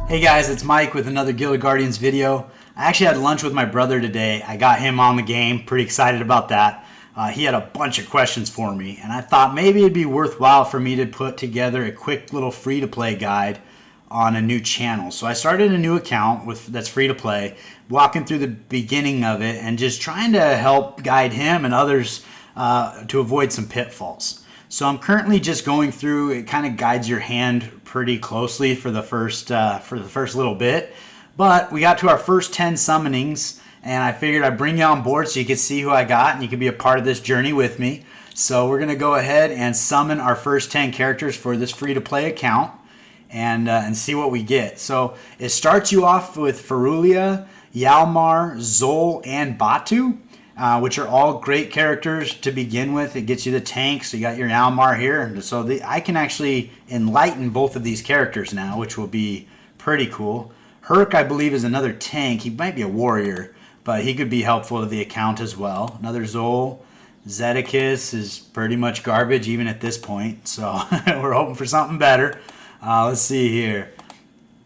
Hey guys, it's Mike with another Guild of Guardians video. I actually had lunch with my brother today. I got him on the game, pretty excited about that. He had a bunch of questions for me, and I thought maybe it'd be worthwhile for me to put together a quick little free-to-play guide on a new channel. So I started a new account that's free-to-play, walking through the beginning of it and just trying to help guide him and others to avoid some pitfalls. So I'm currently just going through. It kind of guides your hand pretty closely for the first little bit. But we got to our first 10 summonings, and I figured I'd bring you on board so you could see who I got and you could be a part of this journey with me. So we're gonna go ahead and summon our first 10 characters for this free-to-play account and see what we get. So it starts you off with Ferulia, Yalmar, Zol, and Batu. Which are all great characters to begin with. It gets you the tank, so you got your Yalmar here. So I can actually enlighten both of these characters now, which will be pretty cool. Herc, I believe, is another tank. He might be a warrior, but he could be helpful to the account as well. Another Zol. Zedekiss is pretty much garbage even at this point, so we're hoping for something better. Let's see here.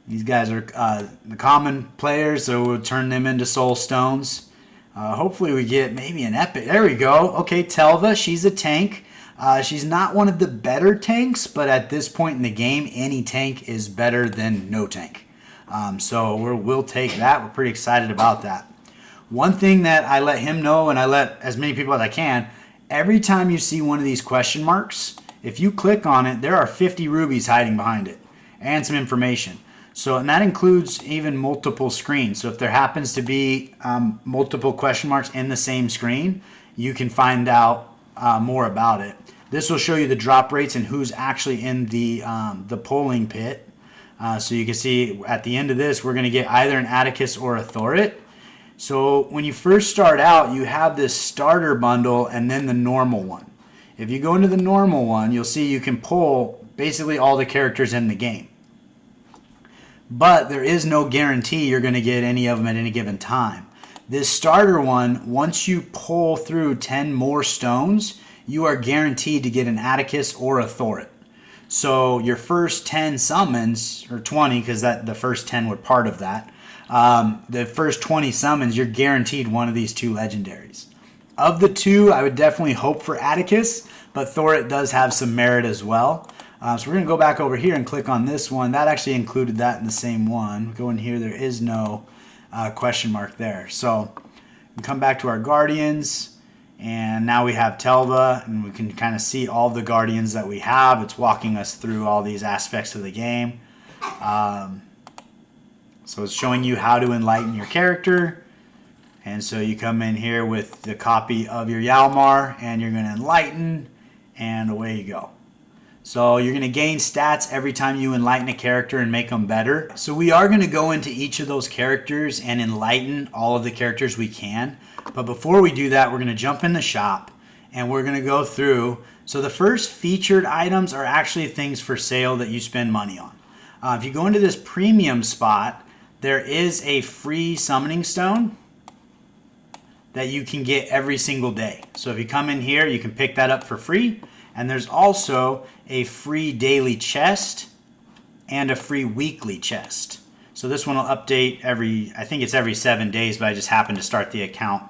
These guys are the common players, so we'll turn them into soul stones. Hopefully we get maybe an epic. There we go. Okay, Telva, she's a tank. She's not one of the better tanks, but at this point in the game, any tank is better than no tank. So we'll take that. We're pretty excited about that. One thing that I let him know, and I let as many people as I can, every time you see one of these question marks, if you click on it, there are 50 rubies hiding behind it and some information. So, and that includes even multiple screens. So if there happens to be multiple question marks in the same screen, you can find out more about it. This will show you the drop rates and who's actually in the polling pit. So you can see at the end of this, we're going to get either an Atticus or a Thorit. So when you first start out, you have this starter bundle and then the normal one. If you go into the normal one, you'll see you can pull basically all the characters in the game. But there is no guarantee you're going to get any of them at any given time. This starter one, once you pull through 10 more stones, you are guaranteed to get an Atticus or a Thorit. So your first 10 summons, or 20, because the first 10 were part of that, the first 20 summons, you're guaranteed one of these two legendaries. Of the two, I would definitely hope for Atticus, but Thorit does have some merit as well. So we're going to go back over here and click on this one. That actually included that in the same one. Go in here, there is no question mark there. So we come back to our Guardians, and now we have Telva, and we can kind of see all the Guardians that we have. It's walking us through all these aspects of the game. So it's showing you how to enlighten your character. And so you come in here with the copy of your Yalmar, and you're going to enlighten, and away you go. So you're going to gain stats every time you enlighten a character and make them better. So we are going to go into each of those characters and enlighten all of the characters we can. But before we do that, we're going to jump in the shop and we're going to go through. So the first featured items are actually things for sale that you spend money on. If you go into this premium spot, there is a free summoning stone that you can get every single day. So if you come in here, you can pick that up for free. And there's also a free daily chest and a free weekly chest. So this one will update I think it's every 7 days, but I just happened to start the account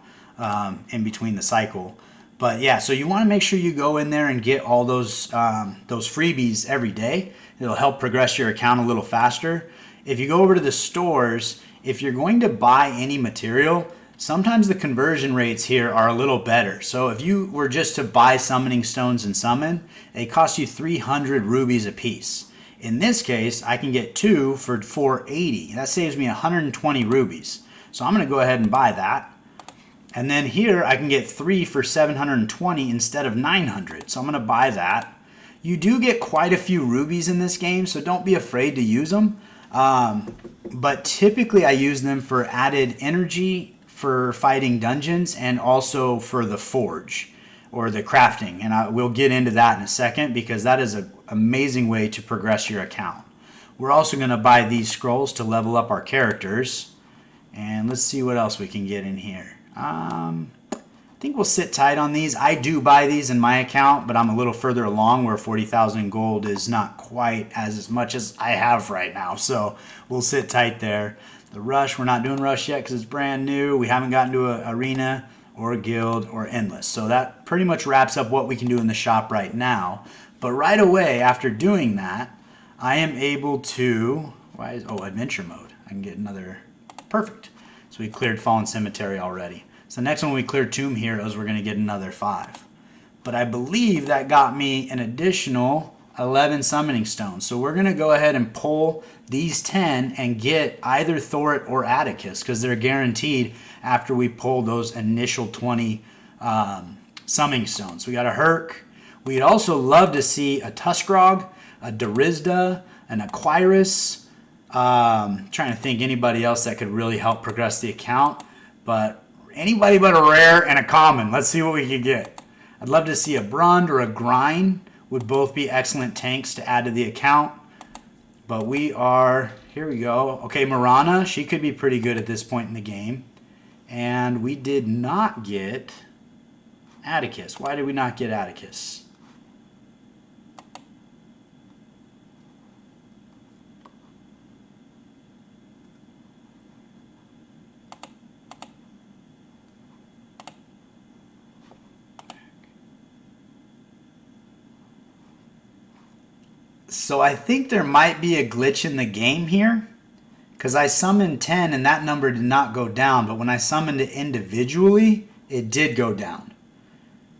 in between the cycle. But yeah, so you want to make sure you go in there and get all those freebies every day. It'll help progress your account a little faster. If you go over to the stores, if you're going to buy any material, sometimes the conversion rates here are a little better. So if you were just to buy summoning stones and summon, they cost you 300 rubies a piece. In this case, I can get 2 for 480. That saves me 120 rubies. So I'm going to go ahead and buy that. And then here I can get 3 for 720 instead of 900. So I'm going to buy that. You do get quite a few rubies in this game, so don't be afraid to use them. But typically I use them for added energy, for fighting dungeons, and also for the forge or the crafting, and we'll get into that in a second because that is an amazing way to progress your account. We're also going to buy these scrolls to level up our characters, and let's see what else we can get in here. think we'll sit tight on these. I do buy these in my account, but I'm a little further along where 40,000 gold is not quite as much as I have right now. So we'll sit tight there. The rush, we're not doing rush yet because it's brand new. We haven't gotten to an arena or a guild or endless. So that pretty much wraps up what we can do in the shop right now. But right away after doing that, I am able to, adventure mode. I can get another, perfect. So we cleared Fallen Cemetery already. So next one we clear Tomb Heroes, we're going to get another 5. But I believe that got me an additional 11 summoning stones. So we're going to go ahead and pull these 10 and get either Thorit or Atticus because they're guaranteed after we pull those initial 20 summoning stones. We got a Herc. We'd also love to see a Tuskrog, a Darizda, an Aquirus. Trying to think anybody else that could really help progress the account. But anybody but a rare and a common. Let's see what we can get. I'd love to see a Brund or a Grind. Would both be excellent tanks to add to the account. But we are, here we go. Okay, Mirana, she could be pretty good at this point in the game. And we did not get Atticus. Why did we not get Atticus? So I think there might be a glitch in the game here because I summoned 10 and that number did not go down, but when I summoned it individually, it did go down.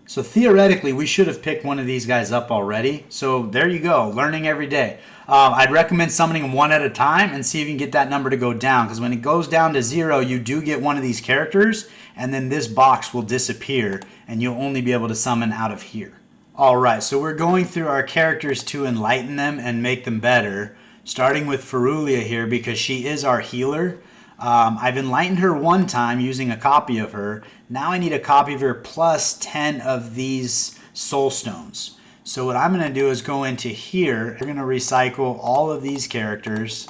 So theoretically, we should have picked one of these guys up already. So there you go, learning every day. I'd recommend summoning them one at a time and see if you can get that number to go down because when it goes down to 0, you do get one of these characters and then this box will disappear and you'll only be able to summon out of here. Alright, so we're going through our characters to enlighten them and make them better. Starting with Ferulia here because she is our healer. I've enlightened her one time using a copy of her. Now I need a copy of her plus 10 of these soul stones. So what I'm going to do is go into here. We're going to recycle all of these characters.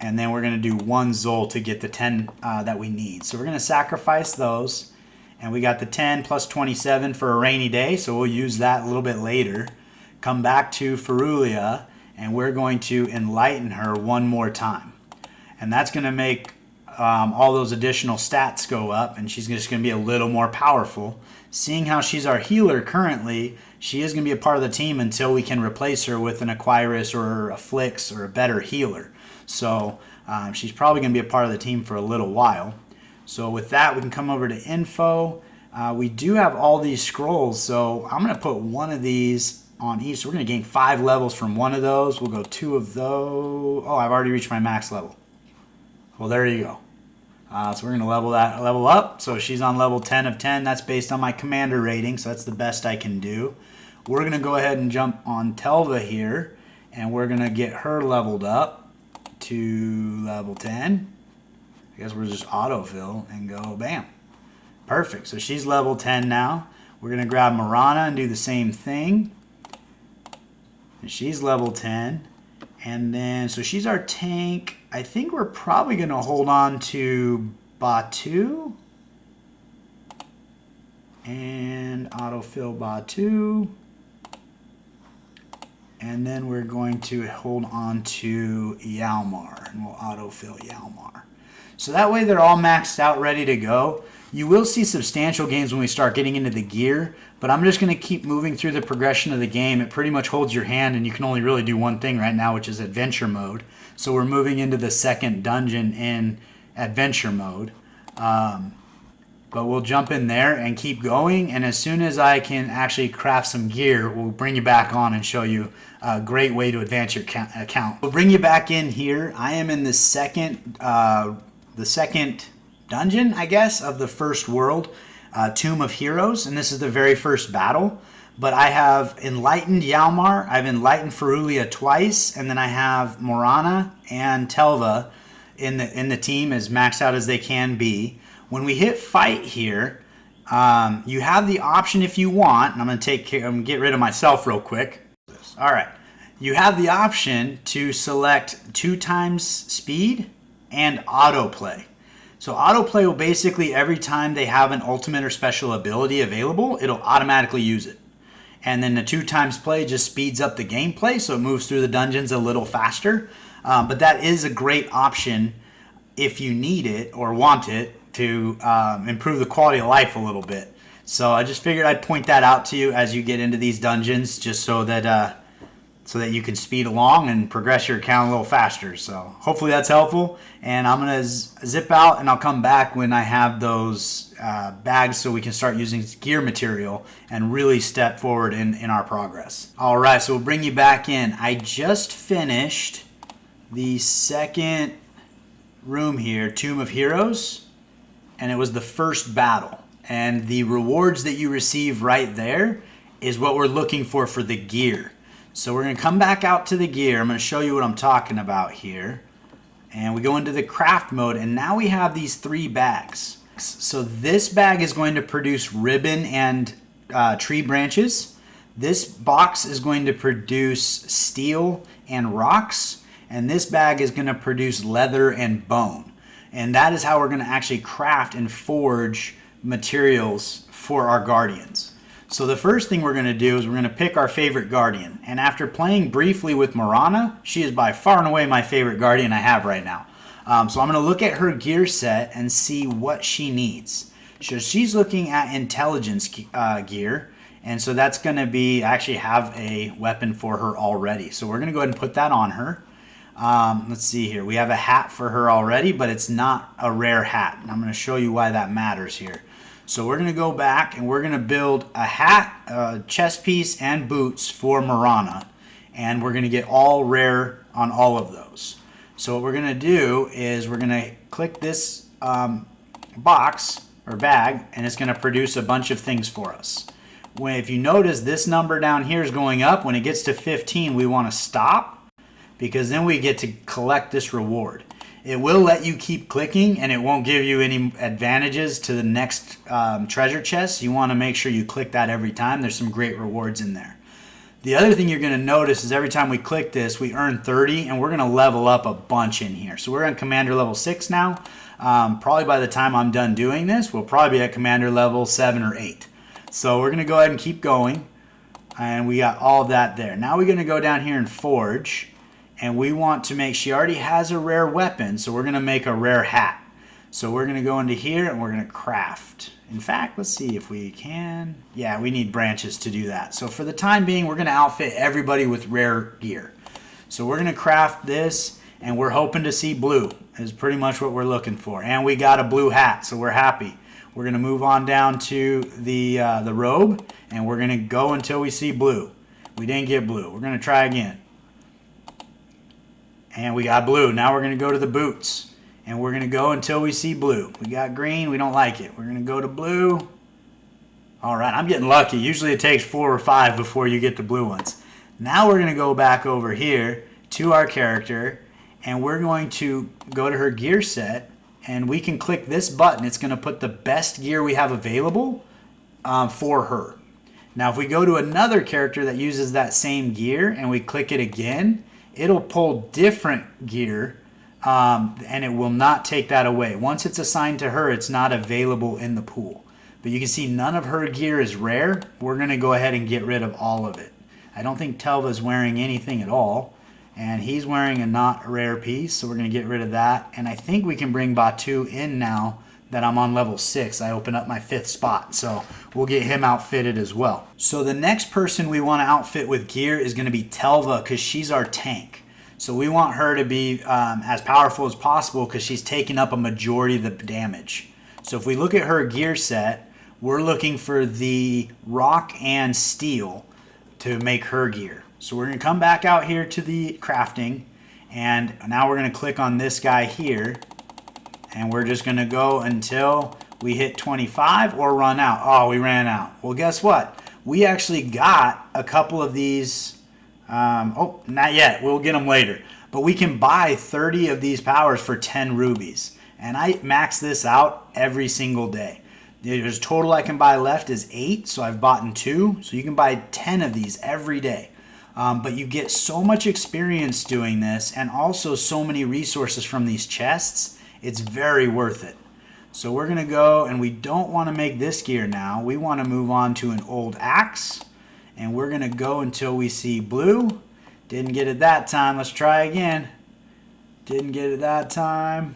And then we're going to do 1 Zol to get the 10 that we need. So we're going to sacrifice those. And we got the 10 plus 27 for a rainy day, so we'll use that a little bit later. Come back to Ferulia, and we're going to enlighten her one more time. And that's going to make all those additional stats go up, and she's just going to be a little more powerful. Seeing how she's our healer currently, she is going to be a part of the team until we can replace her with an Aquirus or a Flix or a better healer. So she's probably going to be a part of the team for a little while. So with that, we can come over to info. We do have all these scrolls, so I'm going to put one of these on each. So we're going to gain 5 levels from one of those. We'll go 2 of those. Oh, I've already reached my max level. Well, there you go. So we're going to level up. So she's on level 10 of 10. That's based on my commander rating, so that's the best I can do. We're going to go ahead and jump on Telva here, and we're going to get her leveled up to level 10. I guess we'll just autofill and go bam. Perfect. So she's level 10 now. We're going to grab Mirana and do the same thing. And she's level 10. And then, so she's our tank. I think we're probably going to hold on to Batu. And autofill Batu. And then we're going to hold on to Yalmar. And we'll autofill Yalmar. So that way they're all maxed out, ready to go. You will see substantial gains when we start getting into the gear, but I'm just going to keep moving through the progression of the game. It pretty much holds your hand, and you can only really do one thing right now, which is adventure mode. So we're moving into the second dungeon in adventure mode. But we'll jump in there and keep going, and as soon as I can actually craft some gear, we'll bring you back on and show you a great way to advance your account. We'll bring you back in here. I am in the second dungeon, I guess, of the first world, Tomb of Heroes, and this is the very first battle. But I have enlightened Yalmar, I've enlightened Ferulia twice, and then I have Morana and Telva in the team as maxed out as they can be. When we hit fight here, you have the option if you want, and I'm going to get rid of myself real quick. All right, you have the option to select 2 times speed and autoplay. So autoplay will basically, every time they have an ultimate or special ability available, it'll automatically use it. And then the 2x play just speeds up the gameplay, so it moves through the dungeons a little faster. But that is a great option if you need it or want it to improve the quality of life a little bit. So I just figured I'd point that out to you as you get into these dungeons, just so that you can speed along and progress your account a little faster. So hopefully that's helpful. And I'm going to zip out, and I'll come back when I have those bags so we can start using gear material and really step forward in our progress. All right, so we'll bring you back in. I just finished the second room here, Tomb of Heroes, and it was the first battle. And the rewards that you receive right there is what we're looking for the gear. So we're going to come back out to the gear. I'm going to show you what I'm talking about here. And we go into the craft mode, and now we have these 3 bags. So this bag is going to produce ribbon and tree branches. This box is going to produce steel and rocks. And this bag is going to produce leather and bone. And that is how we're going to actually craft and forge materials for our guardians. So the first thing we're going to do is we're going to pick our favorite guardian. And after playing briefly with Marana, she is by far and away my favorite guardian I have right now. So I'm going to look at her gear set and see what she needs. So she's looking at intelligence gear. And so that's going to be, actually have a weapon for her already. So we're going to go ahead and put that on her. Let's see here. We have a hat for her already, but it's not a rare hat. And I'm going to show you why that matters here. So we're going to go back and we're going to build a hat, a chest piece, and boots for Marana. And we're going to get all rare on all of those. So what we're going to do is we're going to click this box or bag, and it's going to produce a bunch of things for us. If you notice, this number down here is going up. When it gets to 15, we want to stop, because then we get to collect this reward. It will let you keep clicking, and it won't give you any advantages to the next treasure chest. You want to make sure you click that every time. There's some great rewards in there. The other thing you're going to notice is every time we click this, we earn 30, and we're going to level up a bunch in here. So we're on Commander level 6 now. Probably by the time I'm done doing this, we'll probably be at Commander level 7 or 8. So we're going to go ahead and keep going, and we got all of that there. Now we're going to go down here and forge. And we want to make, she already has a rare weapon, so we're going to make a rare hat. So we're going to go into here and we're going to craft. In fact, let's see if we can. Yeah, we need branches to do that. So for the time being, we're going to outfit everybody with rare gear. So we're going to craft this, and we're hoping to see blue is pretty much what we're looking for. And we got a blue hat, so we're happy. We're going to move on down to the robe, and we're going to go until we see blue. We didn't get blue. We're going to try again. And we got blue. Now we're going to go to the boots. And we're going to go until we see blue. We got green. We don't like it. We're going to go to blue. All right. I'm getting lucky. Usually it takes 4 or 5 before you get the blue ones. Now we're going to go back over here to our character. And we're going to go to her gear set. And we can click this button. It's going to put the best gear we have available for her. Now if we go to another character that uses that same gear and we click it again, it'll pull different gear, and it will not take that away. Once it's assigned to her, it's not available in the pool. But you can see none of her gear is rare. We're going to go ahead and get rid of all of it. I don't think Telva's wearing anything at all, and he's wearing a not rare piece, so we're going to get rid of that. And I think we can bring Batu in now that I'm on level 6. I open up my 5th spot, so we'll get him outfitted as well. So the next person we want to outfit with gear is going to be Telva, because she's our tank. So we want her to be as powerful as possible, because she's taking up a majority of the damage. So if we look at her gear set, we're looking for the rock and steel to make her gear. So we're going to come back out here to the crafting, and now we're going to click on this guy here. And we're just going to go until we hit 25 or run out. Oh, we ran out. Well, guess what? We actually got a couple of these. Oh, not yet. We'll get them later. But we can buy 30 of these powers for 10 rubies. And I max this out every single day. There's total I can buy left is 8, so I've bought 2. So you can buy 10 of these every day. But you get so much experience doing this, and also so many resources from these chests. It's very worth it. So we're going to go, and we don't want to make this gear now. We want to move on to an old axe. And we're going to go until we see blue. Didn't get it that time. Let's try again. Didn't get it that time.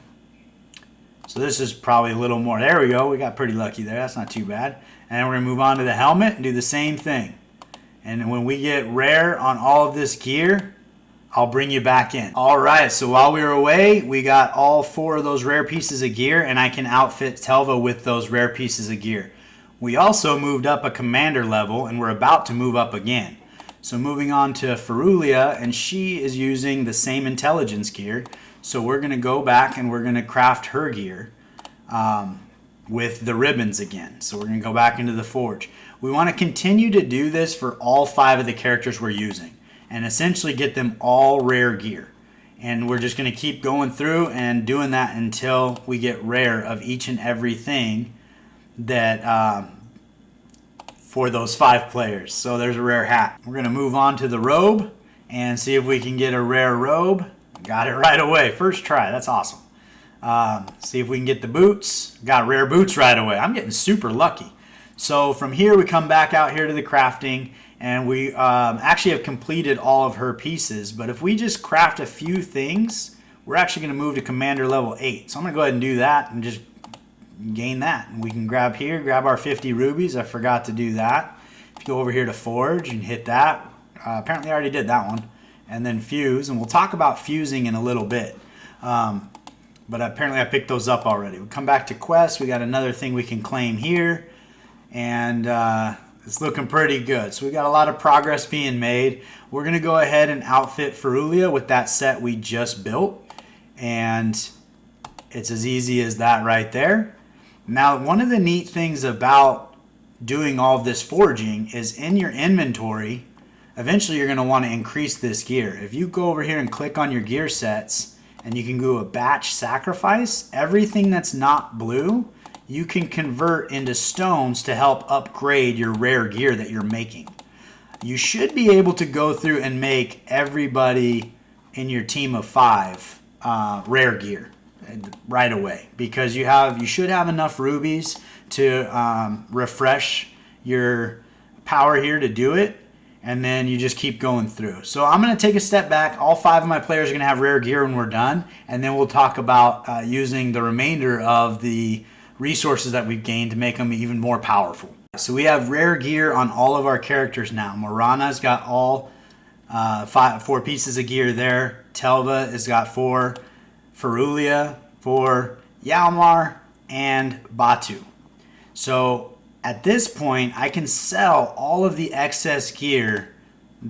So this is probably a little more. There we go. We got pretty lucky there. That's not too bad. And then we're going to move on to the helmet and do the same thing. And when we get rare on all of this gear, I'll bring you back in. All right, so while we were away, we got all 4 of those rare pieces of gear, and I can outfit Telva with those rare pieces of gear. We also moved up a commander level, and we're about to move up again. So moving on to Ferulia, and she is using the same intelligence gear. So we're going to go back and we're going to craft her gear with the ribbons again. So we're going to go back into the forge. We want to continue to do this for all 5 of the characters we're using, and essentially get them all rare gear. And we're just going to keep going through and doing that until we get rare of each and everything that for those 5 players. So there's a rare hat. We're going to move on to the robe and see if we can get a rare robe. Got it right away. First try. That's awesome. See if we can get the boots. Got rare boots right away. I'm getting super lucky. So from here we come back out here to the crafting, and we actually have completed all of her pieces. But if we just craft a few things, we're actually going to move to commander level 8. So I'm going to go ahead and do that and just gain that. And we can grab here, grab our 50 rubies. I forgot to do that. If you go over here to forge and hit that, apparently I already did that one. And then fuse, and we'll talk about fusing in a little bit. But apparently I picked those up already. We come back to quest. We got another thing we can claim here. And it's looking pretty good. So we got a lot of progress being made. We're going to go ahead and outfit Ferulia with that set we just built. And it's as easy as that right there. Now, one of the neat things about doing all of this forging is in your inventory, eventually you're going to want to increase this gear. If you go over here and click on your gear sets, and you can go a batch sacrifice, everything that's not blue, you can convert into stones to help upgrade your rare gear that you're making. You should be able to go through and make everybody in your team of 5 rare gear right away, because you should have enough rubies to refresh your power here to do it, and then you just keep going through. So I'm going to take a step back. All 5 of my players are going to have rare gear when we're done, and then we'll talk about using the remainder of the resources that we've gained to make them even more powerful. So we have rare gear on all of our characters now. Morana's got all 4 pieces of gear there. Telva has got 4. Ferulia 4. Yalmar and Batu. So at this point, I can sell all of the excess gear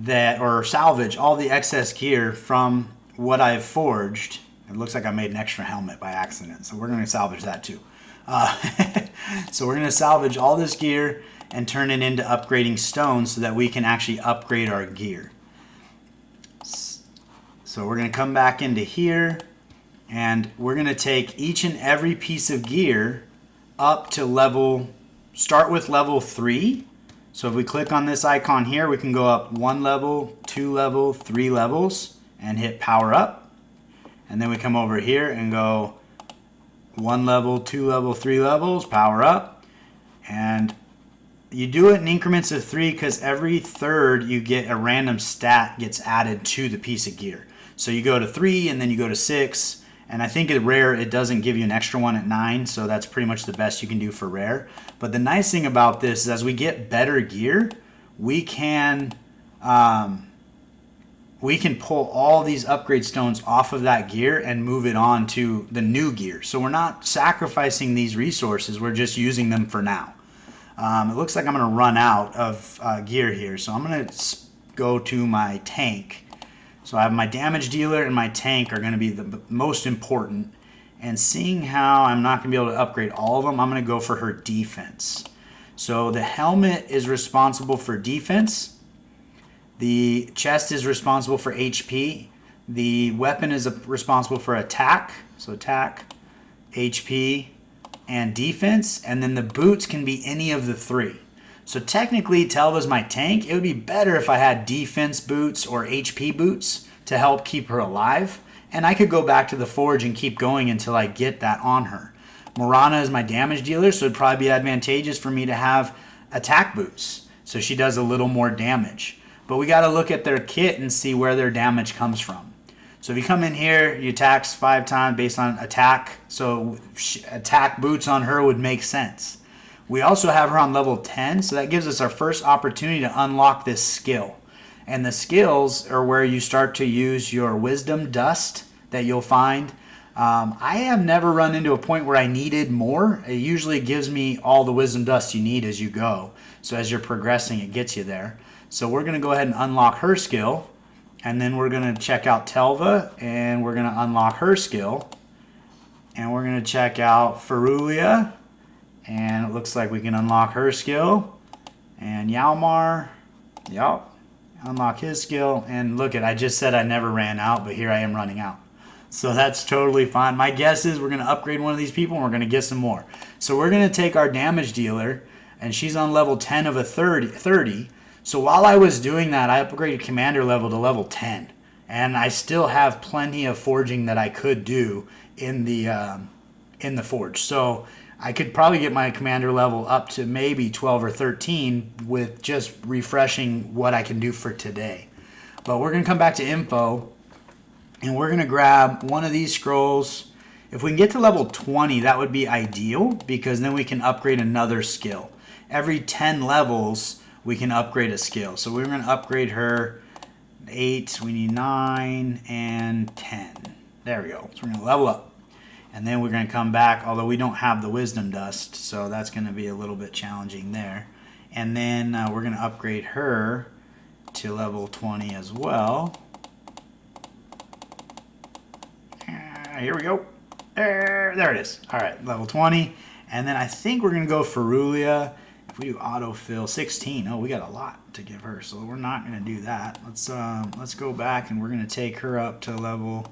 or salvage all the excess gear from what I've forged. It looks like I made an extra helmet by accident, so we're going to salvage that too. So we're going to salvage all this gear and turn it into upgrading stones so that we can actually upgrade our gear. So we're going to come back into here, and we're going to take each and every piece of gear up to start with level 3. So if we click on this icon here, we can go up 1 level, 2 level, 3 levels, and hit power up. And then we come over here and go 1 level, 2 level, 3 levels, power up. And you do it in increments of 3 because every third you get a random stat gets added to the piece of gear. So you go to 3 and then you go to 6. And I think at rare, it doesn't give you an extra one at 9, so that's pretty much the best you can do for rare. But the nice thing about this is as we get better gear, we can pull all these upgrade stones off of that gear and move it on to the new gear. So we're not sacrificing these resources, we're just using them for now. It looks like I'm going to run out of gear here, so I'm going to go to my tank. So I have my damage dealer and my tank are going to be the most important. And seeing how I'm not going to be able to upgrade all of them, I'm going to go for her defense. So the helmet is responsible for defense. The chest is responsible for HP. The weapon is responsible for attack. So attack, HP, and defense. And then the boots can be any of the 3. So technically, Telva's my tank. It would be better if I had defense boots or HP boots to help keep her alive. And I could go back to the forge and keep going until I get that on her. Morana is my damage dealer, so it'd probably be advantageous for me to have attack boots, so she does a little more damage. But we got to look at their kit and see where their damage comes from. So if you come in here, you attacks 5 times based on attack, so attack boots on her would make sense. We also have her on level 10, so that gives us our first opportunity to unlock this skill. And the skills are where you start to use your wisdom dust that you'll find. I have never run into a point where I needed more. It usually gives me all the wisdom dust you need as you go. So as you're progressing, it gets you there. So we're going to go ahead and unlock her skill. And then we're going to check out Telva, and we're going to unlock her skill. And we're going to check out Ferulia. And it looks like we can unlock her skill. And Yalmar. Yep. Unlock his skill. And look at, I just said I never ran out, but here I am running out. So that's totally fine. My guess is we're going to upgrade one of these people and we're going to get some more. So we're going to take our damage dealer, and she's on level 10 of a 30. So while I was doing that, I upgraded commander level to level 10. And I still have plenty of forging that I could do in the forge. So I could probably get my commander level up to maybe 12 or 13 with just refreshing what I can do for today. But we're going to come back to info, and we're going to grab one of these scrolls. If we can get to level 20, that would be ideal, because then we can upgrade another skill. Every 10 levels, we can upgrade a skill. So we're going to upgrade her 8, we need 9, and 10. There we go. So we're going to level up. And then we're going to come back, although we don't have the wisdom dust, so that's going to be a little bit challenging there. And then we're going to upgrade her to level 20 as well. Here we go. There it is. All right, level 20. And then I think we're going to go Ferulia. If we do autofill 16, oh, we got a lot to give her, so we're not going to do that. Let's go back, and we're going to take her up to level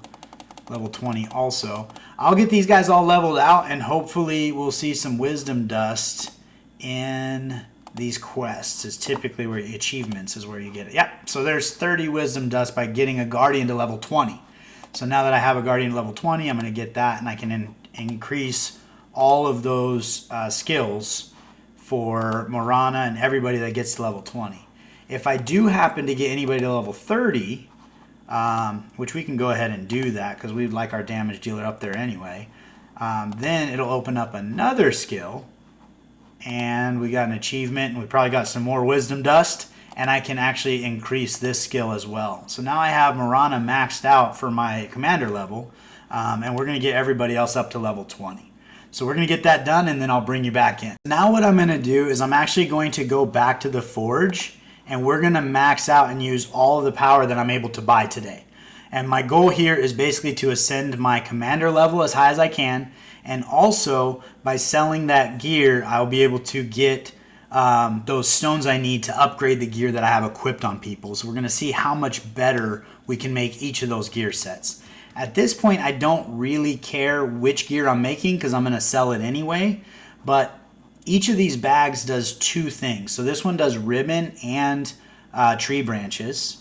20 also. I'll get these guys all leveled out, and hopefully we'll see some wisdom dust in these quests. Is typically where achievements is where you get it. Yep, so there's 30 wisdom dust by getting a guardian to level 20. So now that I have a guardian level 20, I'm going to get that, and I can increase all of those skills for Morana and everybody that gets to level 20. If I do happen to get anybody to level 30, which we can go ahead and do that because we'd like our damage dealer up there anyway, then it'll open up another skill, and we got an achievement, and we probably got some more wisdom dust, and I can actually increase this skill as well. So now I have Morana maxed out for my commander level, and we're going to get everybody else up to level 20. So we're going to get that done, and then I'll bring you back in. Now what I'm going to do is I'm actually going to go back to the forge, and we're going to max out and use all of the power that I'm able to buy today. And my goal here is basically to ascend my commander level as high as I can, and also by selling that gear, I'll be able to get those stones I need to upgrade the gear that I have equipped on people. So we're going to see how much better we can make each of those gear sets. At this point, I don't really care which gear I'm making because I'm going to sell it anyway, but each of these bags does 2 things. So this one does ribbon and tree branches,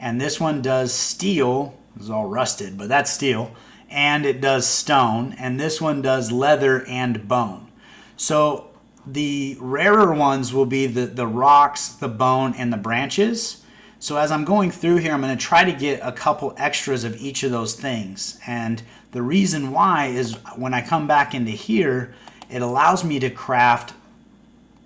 and this one does steel. This is all rusted, but that's steel, and it does stone, and this one does leather and bone. So the rarer ones will be the rocks, the bone, and the branches. So as I'm going through here, I'm going to try to get a couple extras of each of those things. And the reason why is when I come back into here, it allows me to craft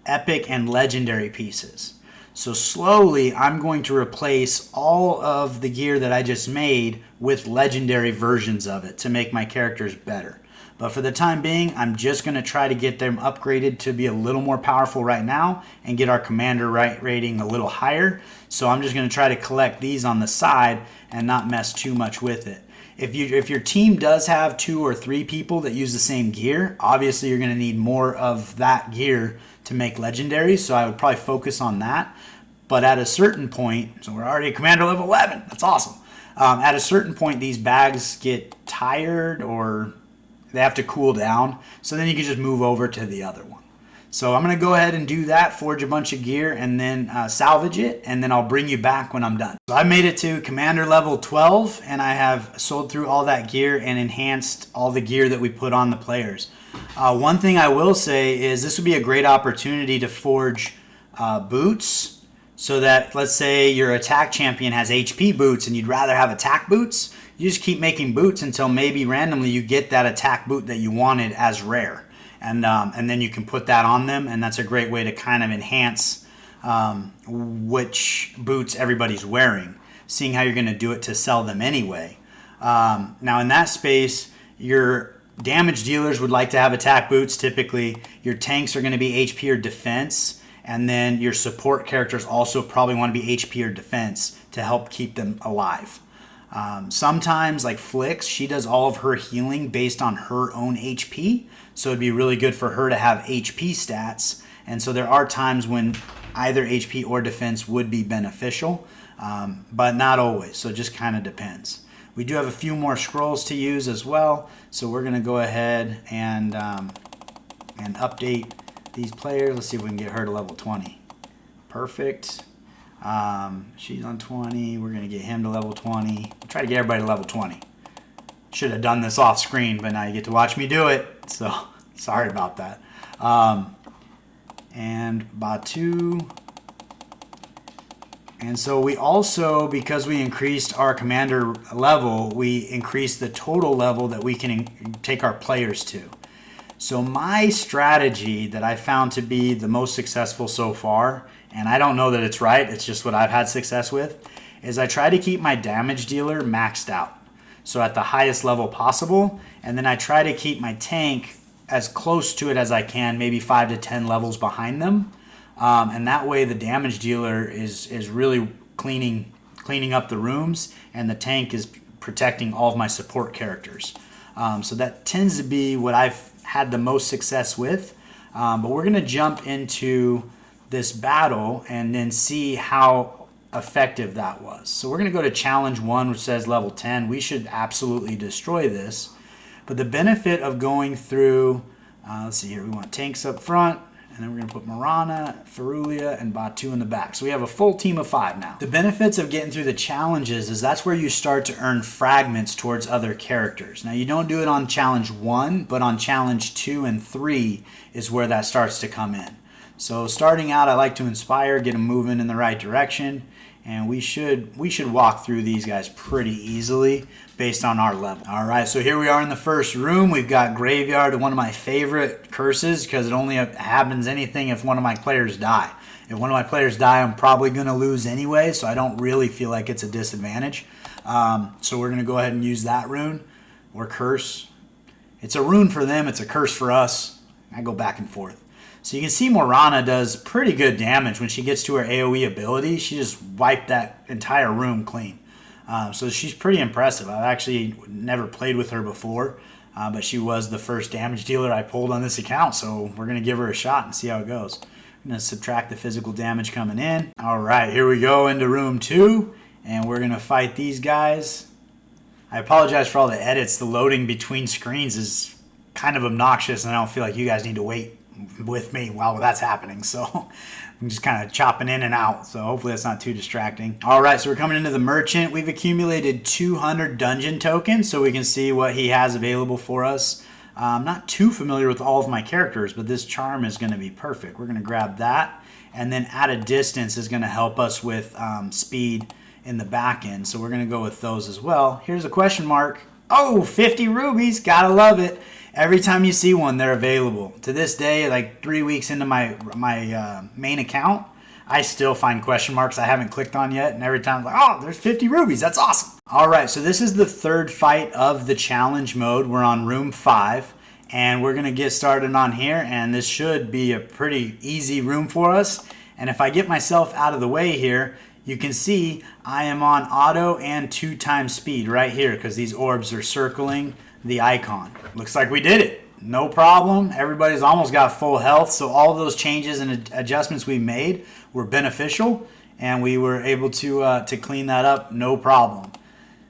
epic and legendary pieces. So slowly, I'm going to replace all of the gear that I just made with legendary versions of it to make my characters better. But for the time being, I'm just going to try to get them upgraded to be a little more powerful right now and get our commander rating a little higher. So I'm just going to try to collect these on the side and not mess too much with it. If your team does have 2 or 3 people that use the same gear, obviously you're going to need more of that gear to make legendaries, so I would probably focus on that. But at a certain point, so we're already at commander level 11, that's awesome. At a certain point, these bags get tired or they have to cool down, so then you can just move over to the other one. So I'm going to go ahead and do that, forge a bunch of gear, and then salvage it, and then I'll bring you back when I'm done. So I made it to Commander level 12, and I have sold through all that gear and enhanced all the gear that we put on the players. One thing I will say is this would be a great opportunity to forge boots, so that, let's say your attack champion has HP boots and you'd rather have attack boots. You just keep making boots until maybe randomly you get that attack boot that you wanted as rare. And then you can put that on them, and that's a great way to kind of enhance which boots everybody's wearing, seeing how you're going to do it to sell them anyway. Now in that space, your damage dealers would like to have attack boots typically. Your tanks are going to be HP or defense, and then your support characters also probably want to be HP or defense to help keep them alive. Sometimes, like Flix, she does all of her healing based on her own HP, so it'd be really good for her to have HP stats. And so there are times when either HP or defense would be beneficial, but not always, so it just kind of depends. We do have a few more scrolls to use as well, so we're going to go ahead and update these players. Let's see if we can get her to level 20. Perfect. She's on 20. We're going to get him to level 20. We'll try to get everybody to level 20. Should have done this off screen, but now you get to watch me do it. So sorry about that. And Batu. And so we also, because we increased our commander level, we increased the total level that we can take our players to. So my strategy that I found to be the most successful so far, and I don't know that it's right, it's just what I've had success with, is I try to keep my damage dealer maxed out. So at the highest level possible, and then I try to keep my tank as close to it as I can, maybe 5 to 10 levels behind them. And that way the damage dealer is really cleaning up the rooms, and the tank is protecting all of my support characters. So that tends to be what I've had the most success with. But we're going to jump into this battle and then see how effective that was. So we're going to go to challenge 1, which says level 10. We should absolutely destroy this. But the benefit of going through, let's see here, we want tanks up front, and then we're going to put Marana, Ferulia, and Batu in the back. So we have a full team of 5 now. The benefits of getting through the challenges is that's where you start to earn fragments towards other characters. Now you don't do it on challenge 1, but on challenge 2 and 3 is where that starts to come in. So starting out, I like to inspire, get them moving in the right direction, and we should walk through these guys pretty easily based on our level. All right, so here we are in the first room. We've got Graveyard, one of my favorite curses, because it only happens anything if one of my players die. If one of my players die, I'm probably going to lose anyway, so I don't really feel like it's a disadvantage. So we're going to go ahead and use that rune, or curse. It's a rune for them, it's a curse for us. I go back and forth. So you can see Morana does pretty good damage when she gets to her AoE ability. She just wiped that entire room clean. So she's pretty impressive. I've actually never played with her before, but she was the first damage dealer I pulled on this account, so we're going to give her a shot and see how it goes. I'm going to subtract the physical damage coming in. All right, here we go into room 2, and we're going to fight these guys. I apologize for all the edits. The loading between screens is kind of obnoxious, and I don't feel like you guys need to wait with me while that's happening, so I'm just kind of chopping in and out, so hopefully that's not too distracting. All right, so we're coming into the merchant. We've accumulated 200 dungeon tokens, so we can see what he has available for us. I'm not too familiar with all of my characters, but this charm is going to be perfect. We're going to grab that, and then at a distance is going to help us with speed in the back end, so we're going to go with those as well. Here's a question mark. Oh, 50 rubies, gotta love it. Every time you see one, they're available. To this day, like 3 weeks into my main account, I still find question marks I haven't clicked on yet, and every time I'm like, oh, there's 50 rubies, that's awesome. All right, so this is the third fight of the challenge mode. We're on room 5, and we're gonna get started on here, and this should be a pretty easy room for us. And if I get myself out of the way here, you can see I am on auto and 2 times speed right here because these orbs are circling the icon. Looks like we did it. No problem. Everybody's almost got full health, so all of those changes and adjustments we made were beneficial, and we were able to clean that up, no problem.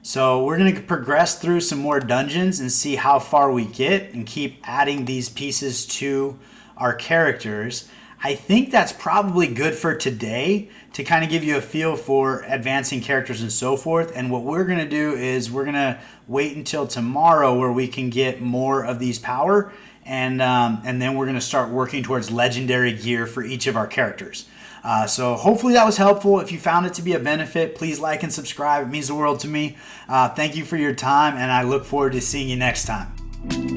So we're going to progress through some more dungeons and see how far we get and keep adding these pieces to our characters. I think that's probably good for today to kind of give you a feel for advancing characters and so forth. And what we're going to do is we're going to wait until tomorrow where we can get more of these power, and then we're going to start working towards legendary gear for each of our characters. So hopefully that was helpful. If you found it to be a benefit, please like and subscribe. It means the world to me. Thank you for your time, and I look forward to seeing you next time.